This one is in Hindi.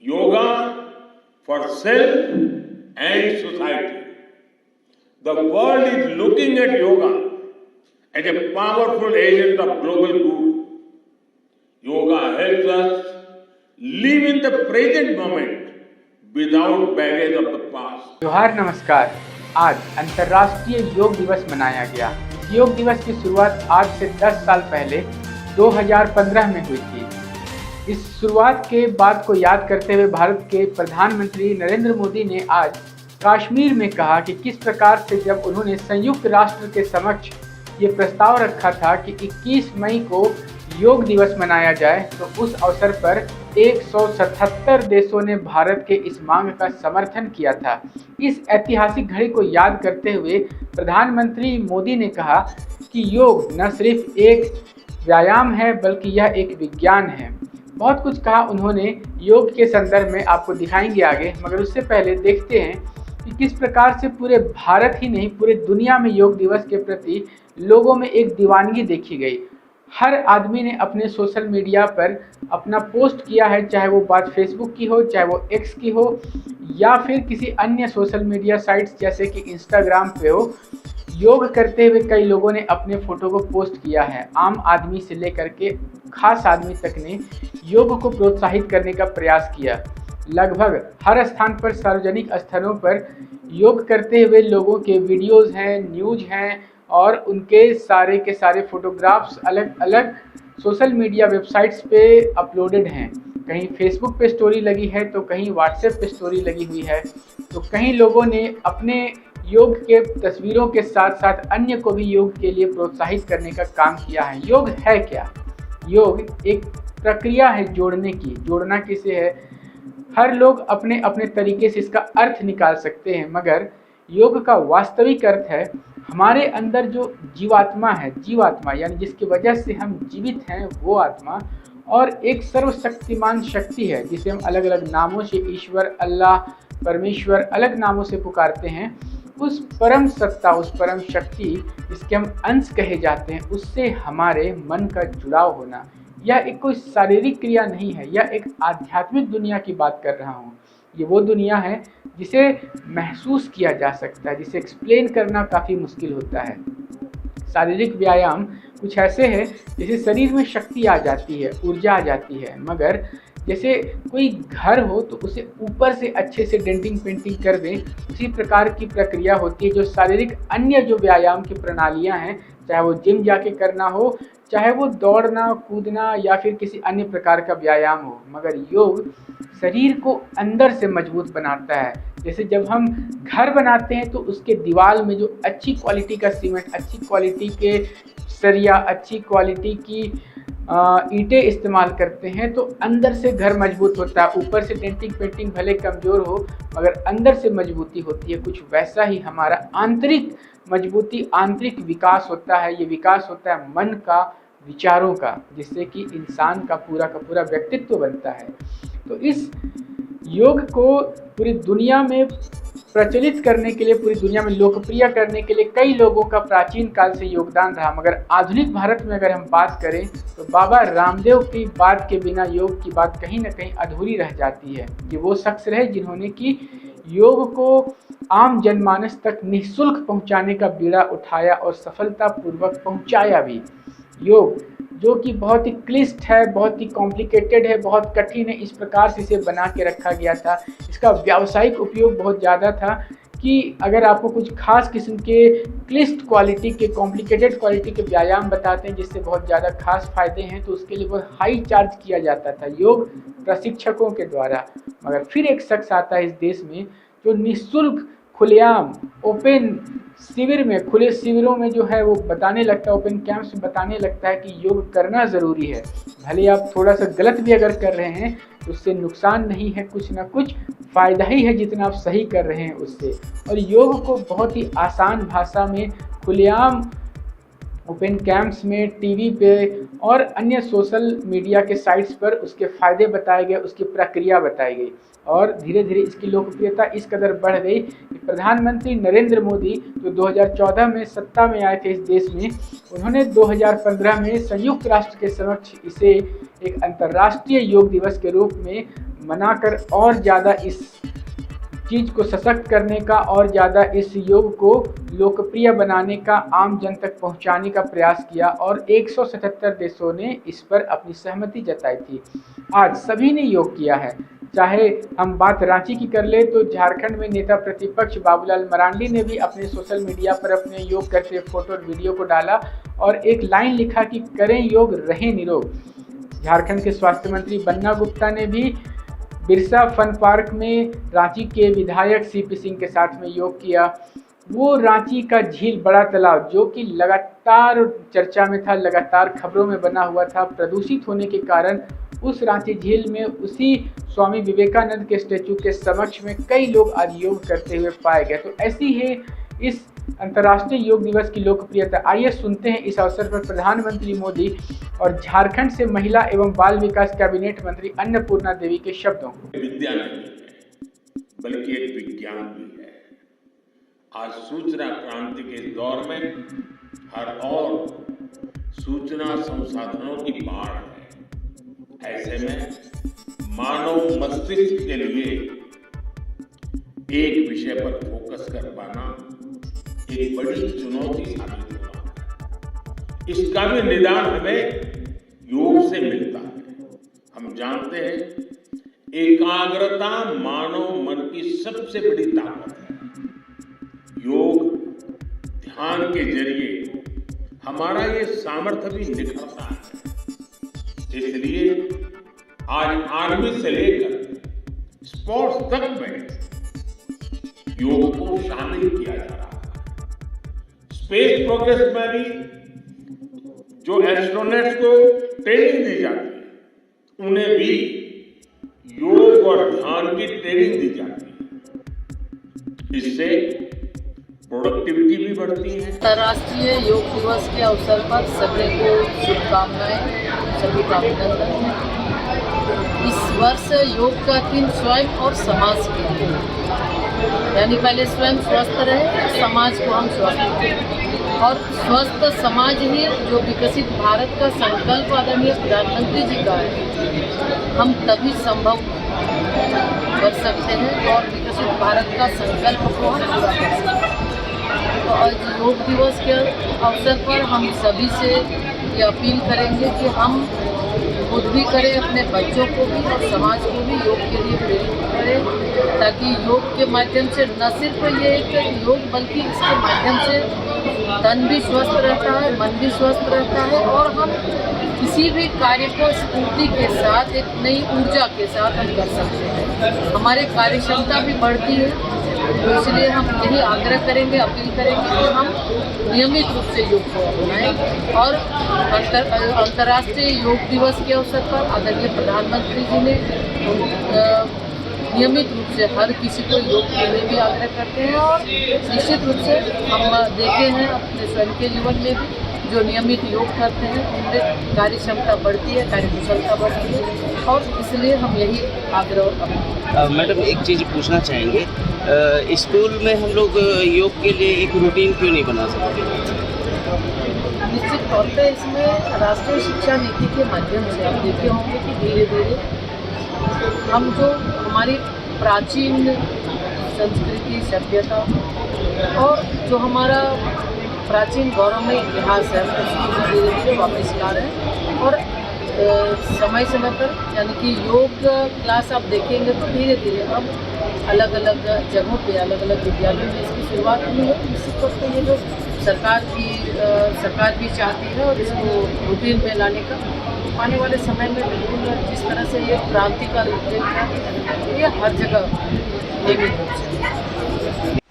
yoga for self and society. The world is looking at yoga as a powerful agent of global good. Yoga helps us live in the present moment without baggage of the past. जोहार नमस्कार। आज अंतर्राष्ट्रीय योग दिवस मनाया गया। इस योग दिवस की शुरुआत आज से 10 साल पहले 2015 में हुई थी। इस शुरुआत के बाद को याद करते हुए भारत के प्रधानमंत्री नरेंद्र मोदी ने आज कश्मीर में कहा कि किस प्रकार से जब उन्होंने संयुक्त राष्ट्र के समक्ष ये प्रस्ताव रखा था कि 21 मई को योग दिवस मनाया जाए, तो उस अवसर पर 177 देशों ने भारत के इस मांग का समर्थन किया था। इस ऐतिहासिक घड़ी को याद करते हुए प्रधानमंत्री मोदी ने कहा कि योग न सिर्फ एक व्यायाम है बल्कि यह एक विज्ञान है। बहुत कुछ कहा उन्होंने योग के संदर्भ में, आपको दिखाएंगे आगे, मगर उससे पहले देखते हैं कि किस प्रकार से पूरे भारत ही नहीं पूरे दुनिया में योग दिवस के प्रति लोगों में एक दीवानगी देखी गई। हर आदमी ने अपने सोशल मीडिया पर अपना पोस्ट किया है, चाहे वो बात फेसबुक की हो, चाहे वो एक्स की हो, या फिर किसी अन्य सोशल मीडिया साइट्स जैसे कि इंस्टाग्राम पे हो। योग करते हुए कई लोगों ने अपने फोटो को पोस्ट किया है। आम आदमी से लेकर के खास आदमी तक ने योग को प्रोत्साहित करने का प्रयास किया। लगभग हर स्थान पर, सार्वजनिक स्थलों पर योग करते हुए लोगों के वीडियोज़ हैं, न्यूज़ हैं और उनके सारे के सारे फोटोग्राफ्स अलग अलग सोशल मीडिया वेबसाइट्स पे अपलोडेड हैं। कहीं फेसबुक पे स्टोरी लगी है, तो कहीं व्हाट्सएप पे स्टोरी लगी हुई है, तो कहीं लोगों ने अपने योग के तस्वीरों के साथ साथ अन्य को भी योग के लिए प्रोत्साहित करने का काम किया है। योग है क्या? योग एक प्रक्रिया है जोड़ने की। जोड़ना किसे है? हर लोग अपने अपने तरीके से इसका अर्थ निकाल सकते हैं, मगर योग का वास्तविक अर्थ है हमारे अंदर जो जीवात्मा है, जीवात्मा यानी जिसकी वजह से हम जीवित हैं, वो आत्मा, और एक सर्वशक्तिमान शक्ति है जिसे हम अलग अलग नामों से ईश्वर, अल्लाह, परमेश्वर अलग नामों से पुकारते हैं। उस परम सत्ता, उस परम शक्ति जिसके हम अंश कहे जाते हैं, उससे हमारे मन का जुड़ाव होना, यह एक कोई शारीरिक क्रिया नहीं है, यह एक आध्यात्मिक दुनिया की बात कर रहा हूँ। ये वो दुनिया है जिसे महसूस किया जा सकता है, जिसे एक्सप्लेन करना काफ़ी मुश्किल होता है। शारीरिक व्यायाम कुछ ऐसे है जैसे शरीर में शक्ति आ जाती है, ऊर्जा आ जाती है, मगर जैसे कोई घर हो तो उसे ऊपर से अच्छे से डेंटिंग पेंटिंग कर दें, उसी प्रकार की प्रक्रिया होती है जो शारीरिक अन्य जो व्यायाम की प्रणालियां हैं, चाहे वो जिम जाके करना हो, चाहे वो दौड़ना कूदना या फिर किसी अन्य प्रकार का व्यायाम हो, मगर योग शरीर को अंदर से मजबूत बनाता है। जैसे जब हम घर बनाते हैं तो उसके दीवार में जो अच्छी क्वालिटी का सीमेंट, अच्छी क्वालिटी के सरिया, अच्छी क्वालिटी की ईंटें इस्तेमाल करते हैं, तो अंदर से घर मजबूत होता है। ऊपर से डेंटिंग पेंटिंग भले कमज़ोर हो, मगर अंदर से मजबूती होती है। कुछ वैसा ही हमारा आंतरिक मजबूती, आंतरिक विकास होता है। ये विकास होता है मन का, विचारों का, जिससे कि इंसान का पूरा व्यक्तित्व बनता है। तो इस योग को पूरी दुनिया में प्रचलित करने के लिए, पूरी दुनिया में लोकप्रिय करने के लिए कई लोगों का प्राचीन काल से योगदान रहा, मगर आधुनिक भारत में अगर हम बात करें तो बाबा रामदेव की बात के बिना योग की बात कहीं ना कहीं अधूरी रह जाती है। ये वो शख्स रहे जिन्होंने कि योग को आम जनमानस तक निःशुल्क पहुंचाने का बीड़ा उठाया और सफलतापूर्वक पहुंचाया भी। योग जो कि बहुत ही क्लिष्ट है, बहुत ही कॉम्प्लिकेटेड है, बहुत कठिन है, इस प्रकार से इसे बना के रखा गया था। इसका व्यावसायिक उपयोग बहुत ज़्यादा था कि अगर आपको कुछ खास किस्म के क्लिष्ट क्वालिटी के, कॉम्प्लिकेटेड क्वालिटी के व्यायाम बताते हैं जिससे बहुत ज़्यादा खास फायदे हैं, तो उसके लिए बहुत हाई चार्ज किया जाता था योग प्रशिक्षकों के द्वारा। मगर फिर एक शख्स आता है इस देश में जो निःशुल्क, खुलेआम, ओपन शिविर में, खुले शिविरों में जो है वो बताने लगता है, ओपन कैंप्स में बताने लगता है कि योग करना ज़रूरी है। भले आप थोड़ा सा गलत भी अगर कर रहे हैं तो उससे नुकसान नहीं है, कुछ ना कुछ फ़ायदा ही है जितना आप सही कर रहे हैं उससे। और योग को बहुत ही आसान भाषा में खुलेआम ओपन कैंप्स में, टीवी पे और अन्य सोशल मीडिया के साइट्स पर उसके फ़ायदे बताए गए, उसकी प्रक्रिया बताई गई और धीरे धीरे इसकी लोकप्रियता इस कदर बढ़ गई कि प्रधानमंत्री नरेंद्र मोदी जो 2014 में सत्ता में आए थे इस देश में, उन्होंने 2015 में संयुक्त राष्ट्र के समक्ष इसे एक अंतर्राष्ट्रीय योग दिवस के रूप में मनाकर और ज़्यादा इस चीज़ को सशक्त करने का और ज़्यादा इस योग को लोकप्रिय बनाने का, आम जन तक पहुंचाने का प्रयास किया और 177 देशों ने इस पर अपनी सहमति जताई थी। आज सभी ने योग किया है। चाहे हम बात रांची की कर ले तो झारखंड में नेता प्रतिपक्ष बाबूलाल मरांडी ने भी अपने सोशल मीडिया पर अपने योग करते फोटो और वीडियो को डाला और एक लाइन लिखा कि करें योग, रहें निरोग। झारखंड के स्वास्थ्य मंत्री बन्ना गुप्ता ने भी बिरसा फन पार्क में रांची के विधायक सीपी सिंह के साथ में योग किया। वो रांची का झील बड़ा तालाब जो कि लगातार चर्चा में था, लगातार खबरों में बना हुआ था, प्रदूषित होने के कारण उस रांची झील में उसी स्वामी विवेकानंद के स्टैचू के समक्ष में कई लोग आज योग करते हुए पाए गए। तो ऐसी है इस अंतर्राष्ट्रीय योग दिवस की लोकप्रियता। आइए सुनते हैं इस अवसर पर प्रधानमंत्री मोदी और झारखंड से महिला एवं बाल विकास कैबिनेट मंत्री अन्नपूर्णा देवी के शब्दों को। विद्या नहीं है बल्कि एक विज्ञान भी है। आज सूचना क्रांति के दौर में हर और सूचना संसाधनों की बाढ़ है। ऐसे में मानव मस्तिष्क के लिए एक विषय पर फोकस कर पाना एक बड़ी चुनौती साबित होता है। इसका भी निदान हमें योग से मिलता है। हम जानते हैं एकाग्रता मानव मन की सबसे बड़ी ताकत है। योग ध्यान के जरिए हमारा ये सामर्थ्य भी निखरता है। इसलिए आज आर्मी से लेकर स्पोर्ट्स तक में योग को शामिल किया जा रहा है। स्पेस प्रोग्रेस में भी जो एस्ट्रोनॉट्स को ट्रेनिंग दी जाती है उन्हें भी योग और ध्यान की ट्रेनिंग दी जाती है। इससे प्रोडक्टिविटी भी बढ़ती है। अंतर्राष्ट्रीय योग दिवस के अवसर पर सभी को शुभकामनाएं, सभी का अभिनंदन। इस वर्ष योग का थीम स्वयं और समाज के लिए, यानी पहले स्वयं स्वस्थ रहे, समाज को हम स्वस्थ रखें और स्वस्थ समाज ही जो विकसित भारत का संकल्प आदरणीय प्रधानमंत्री जी का है, हम तभी संभव कर सकते हैं और विकसित भारत का संकल्प को हम पूरा कर सकते हैं। तो आज योग दिवस के अवसर पर हम सभी से ये अपील करेंगे कि हम खुद भी करें, अपने बच्चों को भी और समाज को भी योग के लिए प्रेरित करें, ताकि योग के माध्यम से न सिर्फ ये एक योग बल्कि इसके माध्यम से तन भी स्वस्थ रहता है, मन भी स्वस्थ रहता है और हम किसी भी कार्य को स्फूर्ति के साथ, एक नई ऊर्जा के साथ हम कर सकते हैं। हमारे कार्य क्षमता भी बढ़ती है। तो इसलिए हम यही आग्रह करेंगे, अपील करेंगे कि हम नियमित रूप से योग को अपनाएं और अंतर्राष्ट्रीय योग दिवस के अवसर पर आदरणीय प्रधानमंत्री जी ने नियमित रूप से हर किसी को योग के लिए भी आग्रह करते हैं और निश्चित रूप से हम देखे हैं अपने स्वयं के जीवन में भी जो नियमित योग करते हैं उनमें कार्य क्षमता बढ़ती है, कार्य कुशलता बढ़ती है और इसलिए हम यही आग्रह। मैडम एक चीज़ पूछना चाहेंगे, स्कूल में हम लोग योग के लिए एक रूटीन क्यों नहीं बना सकते? निश्चित तौर पे इसमें राष्ट्रीय शिक्षा नीति के माध्यम से आप देखे होंगे कि धीरे धीरे हम जो हमारी प्राचीन संस्कृति, सभ्यता और जो हमारा प्राचीन गौरवमय इतिहास है उसको धीरे धीरे वापस ला रहे हैं और समय समय पर, यानी कि योग क्लास आप देखेंगे तो धीरे धीरे अब अलग अलग जगहों पे, अलग अलग विद्यालयों में इसकी शुरुआत हुई है। निश्चित तौर पर ये जो सरकार भी चाहती है और इसको रूटीन में लाने का आने वाले समय में बिल्कुल जिस तरह से ये क्रांति का रूप लेता है ये हर जगह नियमित रूप से